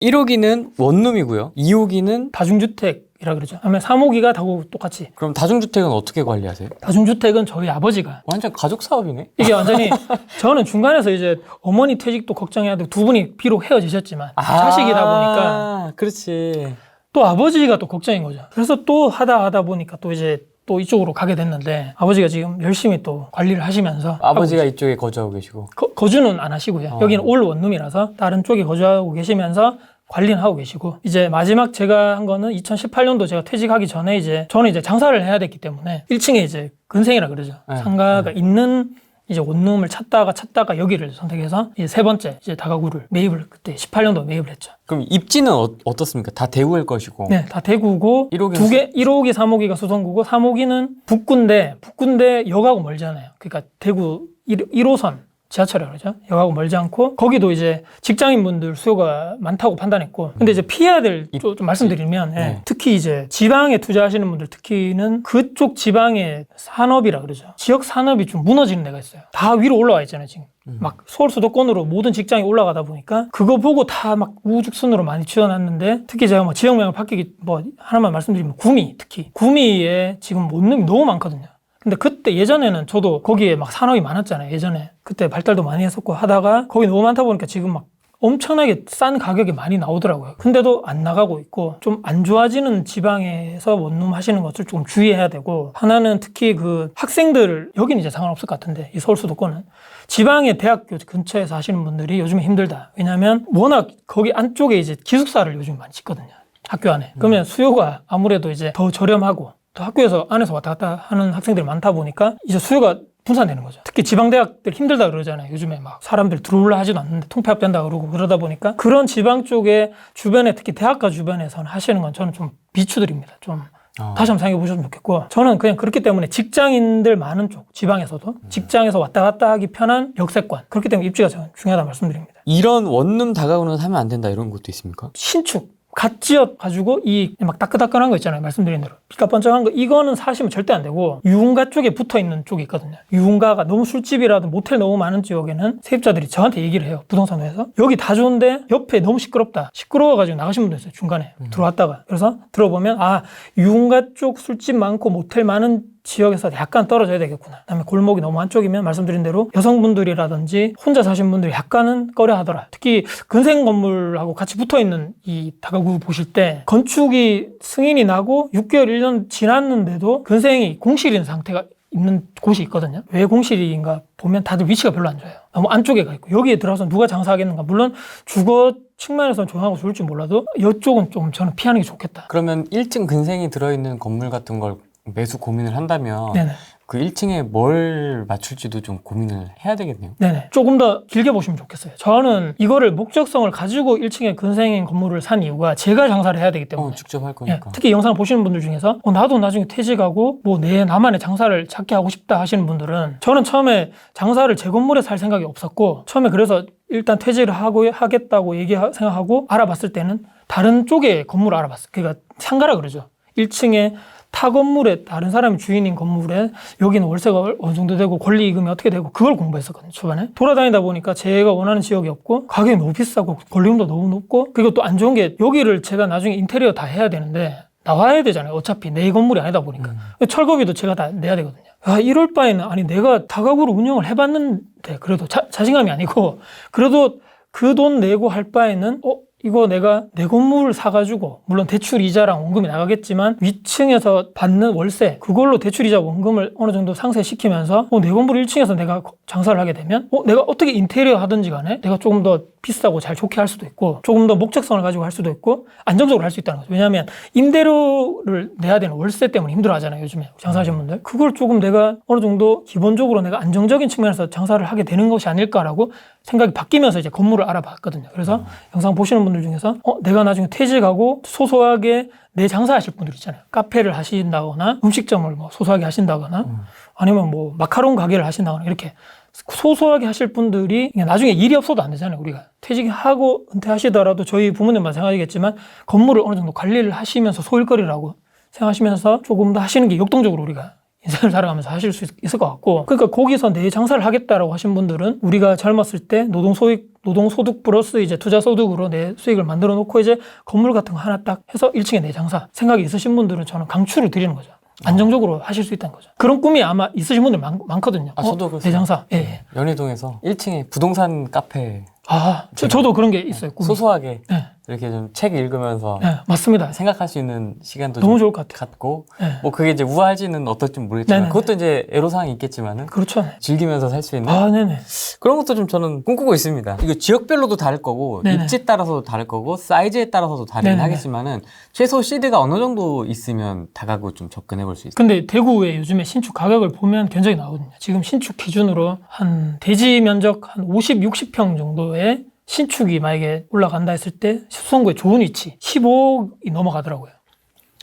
1호기는 원룸이고요. 2호기는 다중주택이라 그러죠. 그다음에 3호기가 다고 똑같이. 그럼 다중주택은 어떻게 관리하세요? 다중주택은 저희 아버지가 완전 가족 사업이네. 이게 완전히 저는 중간에서 이제 어머니 퇴직도 걱정해야 되고 두 분이 비록 헤어지셨지만 자식이다 보니까 그렇지. 또 아버지가 또 걱정인 거죠. 그래서 또 하다 보니까 또 이제 또 이쪽으로 가게 됐는데 아버지가 지금 열심히 또 관리를 하시면서 아버지가 이쪽에 거주하고 계시고. 거주는 안 하시고요. 여기는 올 원룸이라서 다른 쪽에 거주하고 계시면서 관리는 하고 계시고 이제 마지막 제가 한 거는 2018년도 제가 퇴직하기 전에 이제 저는 이제 장사를 해야 됐기 때문에 1층에 이제 근생이라 그러죠. 네, 상가가 있는 이제 원룸을 찾다가 여기를 선택해서 이제 세 번째 이제 다가구를 매입을 그때 18년도 매입을 했죠. 그럼 입지는 어떻습니까? 다 대구일 것이고. 네, 다 대구고 1호기는 두 개, 1호기, 3호기가 수성구고 3호기는 북구인데 역하고 멀잖아요. 그러니까 대구 1호선 지하철이라고 그러죠. 역하고 멀지 않고 거기도 이제 직장인분들 수요가 많다고 판단했고 근데 이제 피해야 될 좀 말씀드리면 네. 특히 이제 지방에 투자하시는 분들 특히는 그쪽 지방의 산업이라 그러죠. 지역 산업이 좀 무너지는 데가 있어요. 다 위로 올라와 있잖아요 지금. 막 서울 수도권으로 모든 직장이 올라가다 보니까 그거 보고 다 막 우후죽순으로 많이 지어놨는데 특히 제가 뭐 지역명을 바뀌기 뭐 하나만 말씀드리면 구미 특히 구미에 지금 원룸이 너무 많거든요. 근데 그때 예전에는 저도 거기에 막 산업이 많았잖아요. 예전에 그때 발달도 많이 했었고 하다가 거기 너무 많다 보니까 지금 막 엄청나게 싼 가격에 많이 나오더라고요. 근데도 안 나가고 있고 좀 안 좋아지는 지방에서 원룸 하시는 것을 좀 주의해야 되고 하나는 특히 그 학생들 여기는 이제 상관없을 것 같은데 이 서울 수도권은 지방의 대학교 근처에서 하시는 분들이 요즘에 힘들다. 왜냐하면 워낙 거기 안쪽에 이제 기숙사를 요즘 많이 짓거든요. 학교 안에. 그러면 수요가 아무래도 이제 더 저렴하고 또 학교에서 안에서 왔다 갔다 하는 학생들이 많다 보니까 이제 수요가 분산되는 거죠. 특히 지방대학들 힘들다 그러잖아요. 요즘에 막 사람들 들어올라 하지도 않는데 통폐합된다 그러고 그러다 보니까 그런 지방 쪽에 주변에 특히 대학가 주변에서는 하시는 건 저는 좀 비추드립니다. 좀 다시 한번 생각해 보셨으면 좋겠고 저는 그냥 그렇기 때문에 직장인들 많은 쪽 지방에서도 직장에서 왔다 갔다 하기 편한 역세권 그렇기 때문에 입지가 저는 중요하다고 말씀드립니다. 이런 원룸 다가구는 하면 안 된다 이런 것도 있습니까? 신축 갓 지어가지고 이 막 따끈따끈한 거 있잖아요. 말씀드린 대로. 빛가 번쩍한 거 이거는 사시면 절대 안 되고 유흥가 쪽에 붙어있는 쪽이 있거든요. 유흥가가 너무 술집이라든 모텔 너무 많은 지역에는 세입자들이 저한테 얘기를 해요. 부동산 회사에서. 여기 다 좋은데 옆에 너무 시끄럽다. 시끄러워가지고 나가신 분도 있어요. 중간에 들어왔다가. 그래서 들어보면 아 유흥가 쪽 술집 많고 모텔 많은 지역에서 약간 떨어져야 되겠구나. 그다음에 골목이 너무 한쪽이면 말씀드린 대로 여성분들이라든지 혼자 사신 분들이 약간은 꺼려하더라. 특히 근생 건물하고 같이 붙어있는 이 다가구 보실 때 건축이 승인이 나고 6개월, 1년 지났는데도 근생이 공실인 상태가 있는 곳이 있거든요. 왜 공실인가 보면 다들 위치가 별로 안 좋아요. 너무 안쪽에 가 있고 여기에 들어가서 누가 장사하겠는가. 물론 주거 측면에서는 조용하고 좋을지 몰라도 이쪽은 좀 저는 피하는 게 좋겠다. 그러면 1층 근생이 들어있는 건물 같은 걸 매수 고민을 한다면 네네. 그 1층에 뭘 맞출지도 좀 고민을 해야 되겠네요. 네네. 조금 더 길게 보시면 좋겠어요. 저는 이거를 목적성을 가지고 1층에 근생인 건물을 산 이유가 제가 장사를 해야 되기 때문에. 직접 할 거니까. 예, 특히 영상을 보시는 분들 중에서 나도 나중에 퇴직하고 뭐 나만의 장사를 찾게 하고 싶다 하시는 분들은 저는 처음에 장사를 제 건물에 살 생각이 없었고 처음에 그래서 일단 퇴직을 하겠다고 생각하고 알아봤을 때는 다른 쪽에 건물을 알아봤어요. 그러니까 상가라 그러죠. 1층에 타 건물에 다른 사람이 주인인 건물에 여기는 월세가 어느 정도 되고 권리이금이 어떻게 되고 그걸 공부했었거든요. 초반에 돌아다니다 보니까 제가 원하는 지역이 없고 가격이 너무 비싸고 권리금도 너무 높고 그리고 또 안 좋은 게 여기를 제가 나중에 인테리어 다 해야 되는데 나와야 되잖아요. 어차피 내 건물이 아니다 보니까 철거비도 제가 다 내야 되거든요. 이럴 바에는 아니 내가 다가구로 운영을 해봤는데 그래도 자신감이 아니고 그래도 그 돈 내고 할 바에는 이거 내가 내 건물을 사가지고 물론 대출 이자랑 원금이 나가겠지만 위층에서 받는 월세 그걸로 대출 이자 원금을 어느 정도 상쇄시키면서 내 건물 1층에서 내가 장사를 하게 되면 내가 어떻게 인테리어 하든지 간에 내가 조금 더 비싸고 잘 좋게 할 수도 있고 조금 더 목적성을 가지고 할 수도 있고 안정적으로 할 수 있다는 거죠. 왜냐하면 임대료를 내야 되는 월세 때문에 힘들어 하잖아요. 요즘에 장사하시는 분들. 그걸 조금 내가 어느 정도 기본적으로 내가 안정적인 측면에서 장사를 하게 되는 것이 아닐까라고 생각이 바뀌면서 이제 건물을 알아봤거든요. 그래서 영상 보시는 분들 중에서 내가 나중에 퇴직하고 소소하게 내 장사하실 분들 있잖아요. 카페를 하신다거나 음식점을 뭐 소소하게 하신다거나 아니면 뭐 마카롱 가게를 하신다거나 이렇게 소소하게 하실 분들이 나중에 일이 없어도 안 되잖아요. 우리가 퇴직하고 은퇴하시더라도 저희 부모님 마찬가지겠지만 건물을 어느 정도 관리를 하시면서 소일거리라고 생각하시면서 조금 더 하시는 게 역동적으로 우리가 인생을 살아가면서 하실 수 있을 것 같고, 그러니까 거기서 내 장사를 하겠다라고 하신 분들은 우리가 젊었을 때 노동소득 플러스 이제 투자소득으로 내 수익을 만들어 놓고 이제 건물 같은 거 하나 딱 해서 1층에 내 장사 생각이 있으신 분들은 저는 강추를 드리는 거죠. 안정적으로 하실 수 있다는 거죠. 그런 꿈이 아마 있으신 분들 많거든요. 저도 내 장사. 예, 예. 연희동에서 1층에 부동산 카페 저도 그런 게 있어요. 꿈이. 소소하게 네. 이렇게 좀 책 읽으면서 네, 맞습니다. 생각할 수 있는 시간도 너무 좀 좋을 것 같아요. 갖고 네. 뭐 그게 이제 우아할지는 어떨지 모르겠지만 네네네. 그것도 이제 애로사항이 있겠지만은 그렇죠. 즐기면서 살 수 있는 네네. 그런 것도 좀 저는 꿈꾸고 있습니다. 이거 지역별로도 다를 거고 네네. 입지에 따라서도 다를 거고 사이즈에 따라서도 다르긴 네네네. 하겠지만은 최소 시드가 어느 정도 있으면 다가구 좀 접근해 볼 수 있어요. 근데 대구의 요즘에 신축 가격을 보면 견적이 나오거든요. 지금 신축 기준으로 한 대지 면적 한 50, 60평 정도의 신축이 만약에 올라간다 했을 때 수성구의 좋은 위치 15억이 넘어가더라고요.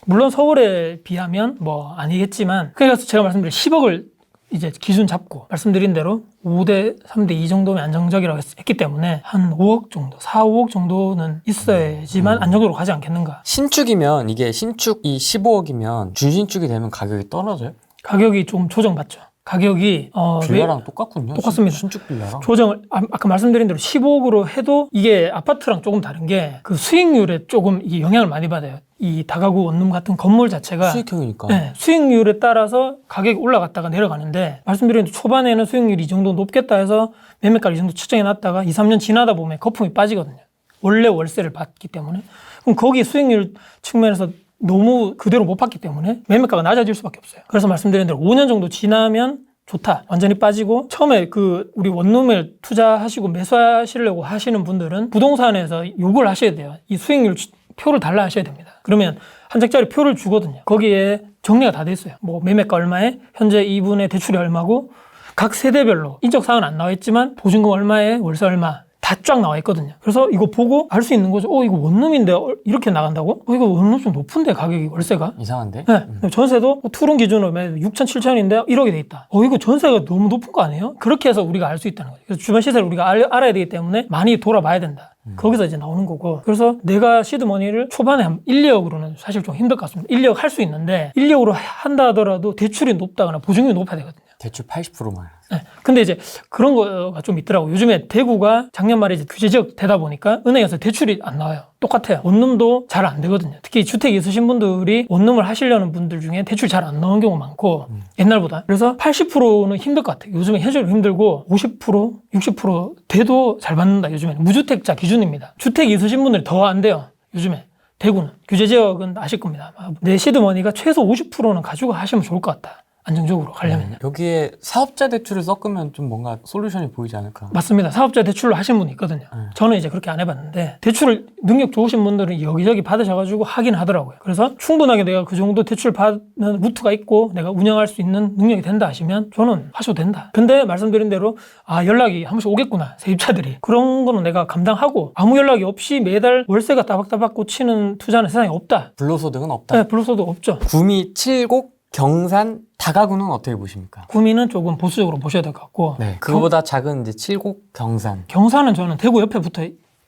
물론 서울에 비하면 뭐 아니겠지만, 그래서 제가 말씀드린 10억을 이제 기준 잡고 말씀드린 대로 5대 3대 2 정도면 안정적이라고 했기 때문에 한 5억 정도, 4, 5억 정도는 있어야지만 안정적으로 가지 않겠는가. 신축이면 이게 신축이 15억이면 준신축이 되면 가격이 떨어져요? 가격이 좀 조정받죠. 가격이 빌라랑 똑같군요. 똑같습니다. 신축 빌라랑. 조정을 아까 말씀드린 대로 15억으로 해도 이게 아파트랑 조금 다른 게 그 수익률에 조금 이게 영향을 많이 받아요. 이 다가구 원룸 같은 건물 자체가 수익형이니까. 네, 수익률에 따라서 가격이 올라갔다가 내려가는데, 말씀드린 대로 초반에는 수익률이 이 정도 높겠다 해서 매매가를 이 정도 측정해 놨다가 2, 3년 지나다 보면 거품이 빠지거든요. 원래 월세를 받기 때문에. 그럼 거기 수익률 측면에서 너무 그대로 못 받기 때문에 매매가가 낮아질 수밖에 없어요. 그래서 말씀드린 대로 5년 정도 지나면 좋다. 완전히 빠지고, 처음에 우리 원룸을 투자하시고 매수하시려고 하시는 분들은 부동산에서 요구를 하셔야 돼요. 이 수익률 표를 달라 하셔야 됩니다. 그러면 한 장짜리 표를 주거든요. 거기에 정리가 다 돼 있어요. 뭐 매매가 얼마에, 현재 이분의 대출이 얼마고, 각 세대별로 인적사항은 안 나와 있지만 보증금 얼마에, 월세 얼마 다 쫙 나와 있거든요. 그래서 이거 보고 알 수 있는 거죠. 이거 원룸인데 이렇게 나간다고? 이거 원룸 좀 높은데 가격이, 월세가? 이상한데? 네. 전세도 투룸 기준으로 6천, 7천인데 1억이 돼 있다. 이거 전세가 너무 높은 거 아니에요? 그렇게 해서 우리가 알 수 있다는 거죠. 그래서 주변 시세를 우리가 알아야 되기 때문에 많이 돌아봐야 된다. 거기서 이제 나오는 거고. 그래서 내가 시드머니를 초반에 한 1, 2억으로는 사실 좀 힘들 것 같습니다. 1, 2억 할 수 있는데 1, 2억으로 한다 하더라도 대출이 높다거나 보증금이 높아야 되거든요. 대출 80%만. 네. 근데 이제 그런 거가 좀 있더라고요. 요즘에 대구가 작년 말에 이제 규제 지역 되다 보니까 은행에서 대출이 안 나와요. 똑같아요. 원룸도 잘 안 되거든요. 특히 주택이 있으신 분들이 원룸을 하시려는 분들 중에 대출 잘 안 나오는 경우가 많고, 옛날보다. 그래서 80%는 힘들 것 같아요. 요즘에 현실적으로 힘들고 50%, 60% 돼도 잘 받는다. 요즘에는 무주택자 기준입니다. 주택이 있으신 분들이 더 안 돼요. 요즘에. 대구는. 규제 지역은 아실 겁니다. 내 시드머니가 최소 50%는 가지고 하시면 좋을 것 같다. 안정적으로 가려면요. 여기에 사업자 대출을 섞으면 좀 뭔가 솔루션이 보이지 않을까? 맞습니다. 사업자 대출로 하시는 분이 있거든요. 저는 이제 그렇게 안 해봤는데, 대출을 능력 좋으신 분들은 여기저기 받으셔가지고 하긴 하더라고요. 그래서 충분하게 내가 그 정도 대출 받는 루트가 있고 내가 운영할 수 있는 능력이 된다 하시면 저는 하셔도 된다. 근데 말씀드린 대로 연락이 한 번씩 오겠구나, 세입자들이. 그런 거는 내가 감당하고 아무 연락이 없이 매달 월세가 따박따박 꽂히는 투자는 세상에 없다. 불로소득은 없다. 네, 불로소득 없죠. 구미, 칠곡, 경산, 다가구는 어떻게 보십니까? 구미는 조금 보수적으로 보셔야 될 것 같고, 네, 그거보다 작은 이제 칠곡, 경산. 경산은 저는 대구 옆에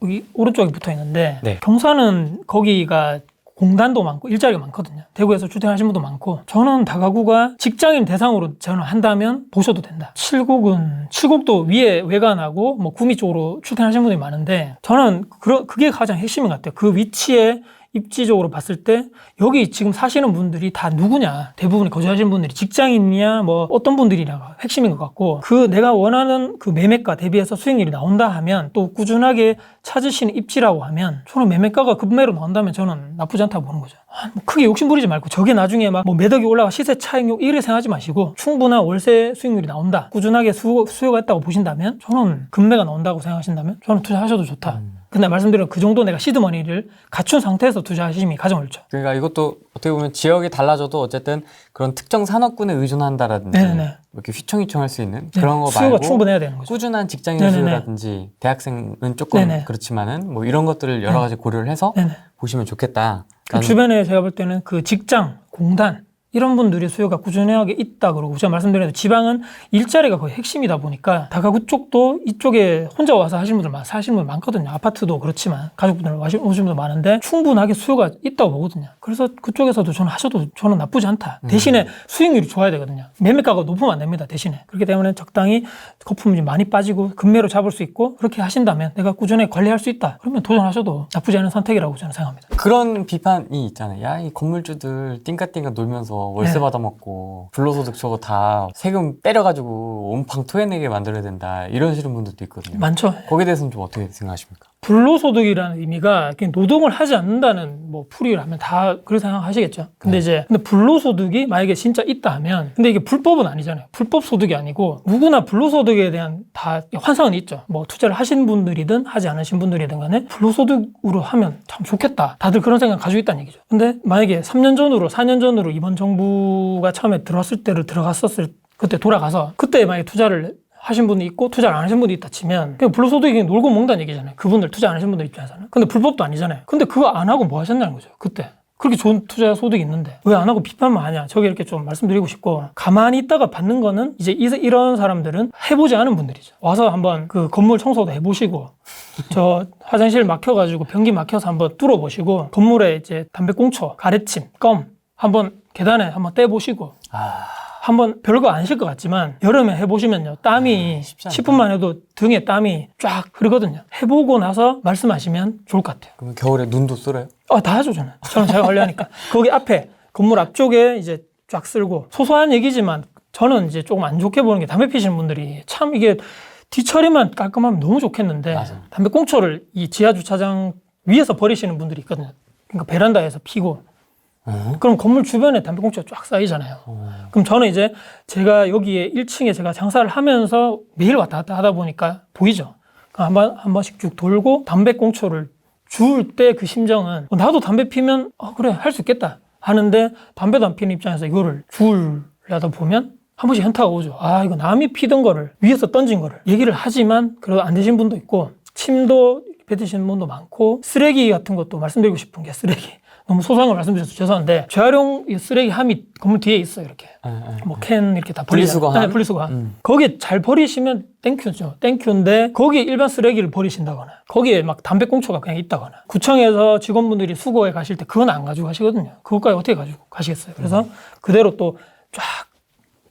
여기 오른쪽에 붙어 있는데, 네. 경산은 거기가 공단도 많고 일자리가 많거든요. 대구에서 주택하시는 분도 많고, 저는 다가구가 직장인 대상으로 저는 한다면 보셔도 된다. 칠곡도 위에 외관하고 뭐 구미 쪽으로 출퇴하시는 분들이 많은데, 저는 그게 가장 핵심인 것 같아요. 그 위치에 입지적으로 봤을 때 여기 지금 사시는 분들이 다 누구냐, 대부분이 거주하시는 분들이 직장인이냐 뭐 어떤 분들이냐가 핵심인 것 같고, 내가 원하는 그 매매가 대비해서 수익률이 나온다 하면, 또 꾸준하게 찾으시는 입지라고 하면, 저는 매매가가 급매로 나온다면 저는 나쁘지 않다고 보는 거죠. 뭐 크게 욕심부리지 말고, 저게 나중에 막 뭐 매덕이 올라가 시세 차익률 이렇게 생각하지 마시고, 충분한 월세 수익률이 나온다, 꾸준하게 수요가 있다고 보신다면, 저는 급매가 나온다고 생각하신다면 저는 투자하셔도 좋다. 근데 말씀드린 그 정도 내가 시드머니를 갖춘 상태에서 투자하심이 가장 옳죠. 그러니까 이것도 어떻게 보면 지역이 달라져도 어쨌든 그런 특정 산업군에 의존한다라든지 이렇게 휘청휘청할 수 있는 그런 거 수요가 말고 충분해야 되는 거죠. 꾸준한 직장인 수요라든지 대학생은 조금 그렇지만은 뭐 이런 것들을 여러 가지 고려를 해서 보시면 좋겠다. 그 주변에 제가 볼 때는 그 직장, 공단 이런 분들이 수요가 꾸준하게 있다 그러고 제가 말씀드린 대로 지방은 일자리가 거의 핵심이다 보니까 다가구 쪽도 이쪽에 혼자 와서 사시는 분들 많거든요. 아파트도 그렇지만 가족분들 오시는 분들 많은데 충분하게 수요가 있다고 보거든요. 그래서 그쪽에서도 저는 하셔도 저는 나쁘지 않다. 대신에 수익률이 좋아야 되거든요. 매매가가 높으면 안 됩니다. 대신에. 그렇기 때문에 적당히 거품이 많이 빠지고 금매로 잡을 수 있고 그렇게 하신다면 내가 꾸준히 관리할 수 있다. 그러면 도전하셔도 나쁘지 않은 선택이라고 저는 생각합니다. 그런 비판이 있잖아요. 야, 이 건물주들 띵까띵까 놀면서 월세 네. 받아먹고 불로소득 저거 다 세금 때려가지고 온팡 토해내게 만들어야 된다. 이러시는 분들도 있거든요. 많죠. 거기에 대해서는 좀 어떻게 생각하십니까? 불로소득이라는 의미가 그냥 노동을 하지 않는다는 뭐 풀이를 하면 다 그렇게 생각하시겠죠. 근데 근데 불로소득이 만약에 진짜 있다 하면 근데 이게 불법은 아니잖아요. 불법 소득이 아니고 누구나 불로소득에 대한 다 환상은 있죠. 뭐 투자를 하신 분들이든 하지 않으신 분들이든 간에 불로소득으로 하면 참 좋겠다. 다들 그런 생각 가지고 있다는 얘기죠. 근데 만약에 3년 전으로 4년 전으로 이번 정부가 처음에 들어왔을 때를 들어갔었을 그때 돌아가서 그때 만약에 투자를 하신 분이 있고 투자를 안 하신 분이 있다 치면 그냥 불로소득이 놀고 먹는다는 얘기잖아요. 그분들 투자 안 하신 분들 입장에서는. 근데 불법도 아니잖아요. 근데 그거 안 하고 뭐 하셨냐는 거죠. 그때. 그렇게 좋은 투자 소득이 있는데 왜 안 하고 비판만 하냐. 저게 이렇게 좀 말씀드리고 싶고 가만히 있다가 받는 거는 이제 이런 사람들은 해보지 않은 분들이죠. 와서 한번 그 건물 청소도 해보시고 저 화장실 막혀가지고 변기 막혀서 한번 뚫어보시고 건물에 이제 담배꽁초, 가래침, 껌 한번 계단에 한번 떼보시고 한번 별거 아니실 것 같지만 여름에 해보시면요 땀이 10분만 해도 등에 땀이 쫙 흐르거든요. 해보고 나서 말씀하시면 좋을 것 같아요. 그럼 겨울에 눈도 쓸어요? 다 하죠 저는 제가 관리하니까 거기 앞에 건물 앞쪽에 이제 쫙 쓸고 소소한 얘기지만 저는 이제 조금 안 좋게 보는 게 담배 피시는 분들이 참 이게 뒤처리만 깔끔하면 너무 좋겠는데 맞아. 담배 꽁초를 이 지하 주차장 위에서 버리시는 분들이 있거든요. 그러니까 베란다에서 피고 그럼 건물 주변에 담배꽁초가 쫙 쌓이잖아요. 그럼 저는 이제 제가 여기에 1층에 제가 장사를 하면서 매일 왔다 갔다 하다 보니까 보이죠. 한 번씩 쭉 돌고 담배꽁초를 주울 때 그 심정은 나도 담배 피면 그래 할 수 있겠다 하는데 담배도 안 피는 입장에서 이거를 주우려다 보면 한 번씩 현타가 오죠. 이거 남이 피던 거를 위에서 던진 거를 얘기를 하지만 그래도 안 되신 분도 있고 침도 뱉으시는 분도 많고 쓰레기 같은 것도 말씀드리고 싶은 게 쓰레기 너무 소소한 걸 말씀드려서 죄송한데 재활용 쓰레기 함이 건물 뒤에 있어요. 이렇게 뭐 캔 이렇게 다 분리수거함? 네, 분리수거함. 거기에 잘 버리시면 땡큐죠. 땡큐인데 거기에 일반 쓰레기를 버리신다거나 거기에 막 담배꽁초가 그냥 있다거나 구청에서 직원분들이 수거해 가실 때 그건 안 가지고 가시거든요. 그것까지 어떻게 가지고 가시겠어요. 그래서 그대로 또 쫙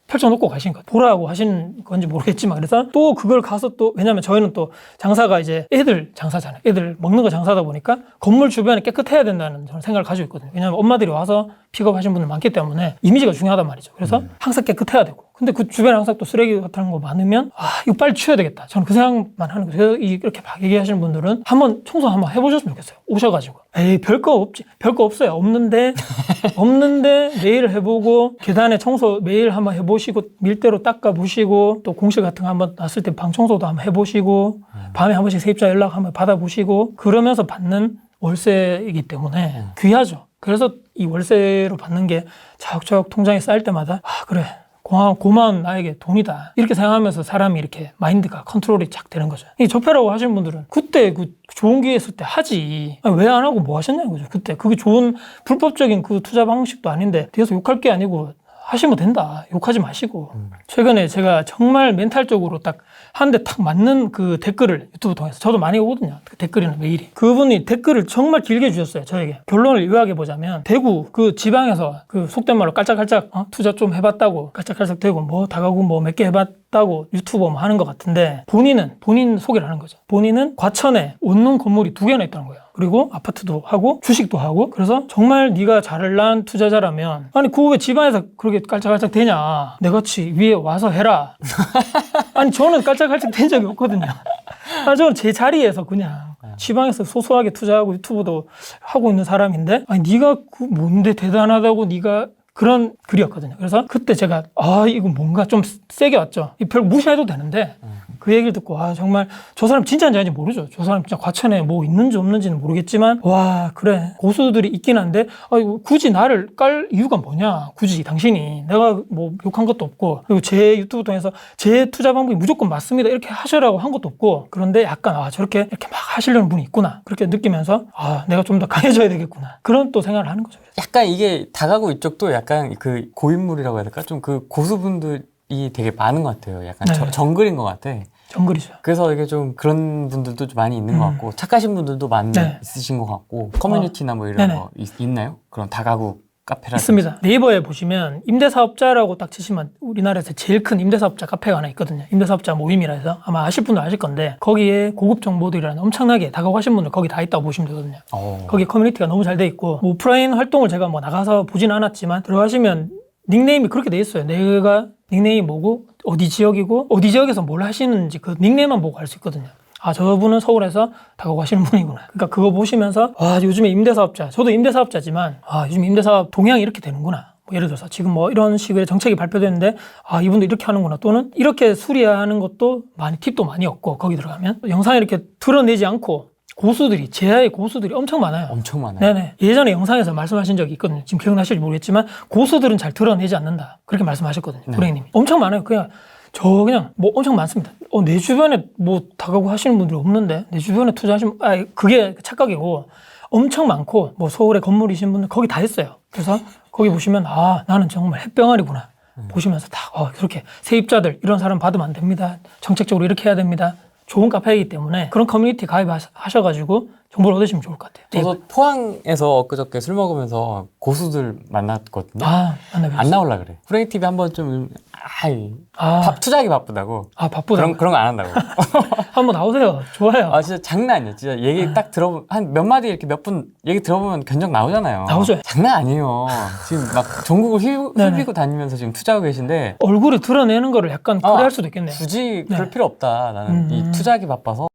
펼쳐놓고 가신 거 보라고 하신 건지 모르겠지만 그래서 또 그걸 가서 또 왜냐면 저희는 또 장사가 이제 애들 장사잖아요. 애들 먹는 거 장사다 보니까 건물 주변에 깨끗해야 된다는 저는 생각을 가지고 있거든요. 왜냐면 엄마들이 와서 픽업하신 분들 많기 때문에 이미지가 중요하단 말이죠. 그래서 항상 깨끗해야 되고 근데 그 주변에 항상 또 쓰레기 같은 거 많으면 이거 빨리 치워야 되겠다. 저는 그 생각만 하는 거예요. 그래서 이렇게 막 얘기하시는 분들은 한번 청소 한번 해보셨으면 좋겠어요. 오셔가지고 별거 없지. 별거 없어요. 없는데 매일 해보고 계단에 청소 매일 한번 해보시고 밀대로 닦아보시고 또 공실 같은 거 한번 놨을 때 방 청소도 한번 해보시고 밤에 한 번씩 세입자 연락 한번 받아보시고 그러면서 받는 월세이기 때문에 귀하죠. 그래서 이 월세로 받는 게 차곡차곡 통장에 쌓일 때마다 그래 고마운 나에게 돈이다 이렇게 생각하면서 사람이 이렇게 마인드가 컨트롤이 착 되는 거죠. 이 접해라고 하시는 분들은 그때 그 좋은 기회 있을 때 하지 왜 안 하고 뭐 하셨냐는 거죠. 그때 그게 좋은 불법적인 그 투자 방식도 아닌데 뒤에서 욕할 게 아니고 하시면 된다. 욕하지 마시고. 최근에 제가 정말 멘탈적으로 딱 한 대 탁 맞는 그 댓글을 유튜브 통해서 저도 많이 오거든요. 그 댓글이나 메일이. 그분이 댓글을 정말 길게 주셨어요. 저에게. 결론을 요약해 보자면 대구 그 지방에서 그 속된 말로 깔짝깔짝 투자 좀 해봤다고 깔짝깔짝 되고 뭐 다가구 뭐 몇 개 해봤다고 유튜버 뭐 하는 것 같은데 본인 소개를 하는 거죠. 본인은 과천에 원룸 건물이 2개나 있다는 거예요. 그리고 아파트도 하고 주식도 하고 그래서 정말 네가 잘난 투자자라면 아니 그거 왜 집안에서 그렇게 깔짝깔짝 되냐 내같이 위에 와서 해라. 아니 저는 깔짝깔짝 된 적이 없거든요. 저는 제 자리에서 그냥 지방에서 소소하게 투자하고 유튜브도 하고 있는 사람인데 아니 네가 그 뭔데 대단하다고 네가 그런 글이었거든요. 그래서 그때 제가 이거 뭔가 좀 세게 왔죠. 별 무시해도 되는데 그 얘기를 듣고 와 정말 저 사람 진짜인지 아닌지 모르죠. 저 사람 진짜 과천에 뭐 있는지 없는지는 모르겠지만 와 그래 고수들이 있긴 한데 굳이 나를 깔 이유가 뭐냐. 굳이 당신이 내가 뭐 욕한 것도 없고 그리고 제 유튜브 통해서 제 투자 방법이 무조건 맞습니다 이렇게 하셔라고 한 것도 없고 그런데 약간 저렇게 이렇게 막 하시려는 분이 있구나 그렇게 느끼면서 내가 좀 더 강해져야 되겠구나 그런 또 생각을 하는 거죠. 약간 이게 다가구 이쪽도 약간 그 고인물이라고 해야 될까? 좀 그 고수분들이 되게 많은 것 같아요. 약간 네. 정글인 것 같아. 정글이죠. 그래서 이게 좀 그런 분들도 좀 많이 있는 것 같고 착하신 분들도 많이 네. 있으신 것 같고 커뮤니티나 뭐 이런 네네. 거 있나요? 그런 다가구 카페라든지. 있습니다. 네이버에 보시면 임대사업자라고 딱 치시면 우리나라에서 제일 큰 임대사업자 카페가 하나 있거든요. 임대사업자 모임이라 해서 아마 아실 분들 아실 건데 거기에 고급 정보들이라는 엄청나게 다가가신 분들 거기 다 있다고 보시면 되거든요. 거기 커뮤니티가 너무 잘 돼 있고 뭐 오프라인 활동을 제가 뭐 나가서 보지는 않았지만 들어가시면 닉네임이 그렇게 돼 있어요. 내가 닉네임이 뭐고 어디 지역이고 어디 지역에서 뭘 하시는지 그 닉네임만 보고 알 수 있거든요. 저분은 서울에서 다가가시는 분이구나. 그러니까 그거 보시면서 요즘에 임대사업자, 저도 임대사업자지만 요즘 임대사업 동향이 이렇게 되는구나. 뭐 예를 들어서 지금 뭐 이런 식의 정책이 발표됐는데 이분도 이렇게 하는구나. 또는 이렇게 수리하는 것도 많이 팁도 많이 얻고 거기 들어가면 영상에 이렇게 드러내지 않고 고수들이 제야의 고수들이 엄청 많아요. 엄청 많아요. 네네. 예전에 영상에서 말씀하신 적이 있거든요. 지금 기억나실지 모르겠지만 고수들은 잘 드러내지 않는다. 그렇게 말씀하셨거든요. 고객님이. 엄청 많아요. 그냥 뭐 엄청 많습니다. 내 주변에 뭐 다가구 하시는 분들이 없는데 내 주변에 투자하시는 그게 착각이고 엄청 많고 뭐 서울에 건물이신 분들 거기 다 있어요. 그래서 거기 보시면 나는 정말 햇병아리구나 보시면서 다 그렇게 세입자들 이런 사람 받으면 안 됩니다. 정책적으로 이렇게 해야 됩니다. 좋은 카페이기 때문에 그런 커뮤니티 가입하셔가지고 정보를 얻으시면 좋을 것 같아요. 저도 포항에서 엊그저께 술 먹으면서 고수들 만났거든요. 만나뵙었어요. 안 나올라 그래. 프랭이 TV 한번 좀 투자하기 바쁘다고. 바쁘다고. 그런 거 안 한다고. 한번 나오세요. 좋아요. 진짜 장난 아니에요. 진짜 얘기 딱 들어보면 한 몇 마디 이렇게 몇 분 얘기 들어보면 견적 나오잖아요. 나오죠. 장난 아니에요. 지금 막 전국을 휘비고 다니면서 지금 투자하고 계신데 얼굴을 드러내는 거를 약간 그래 할 수도 있겠네요. 굳이 그럴 필요 없다. 나는 이 투자하기 바빠서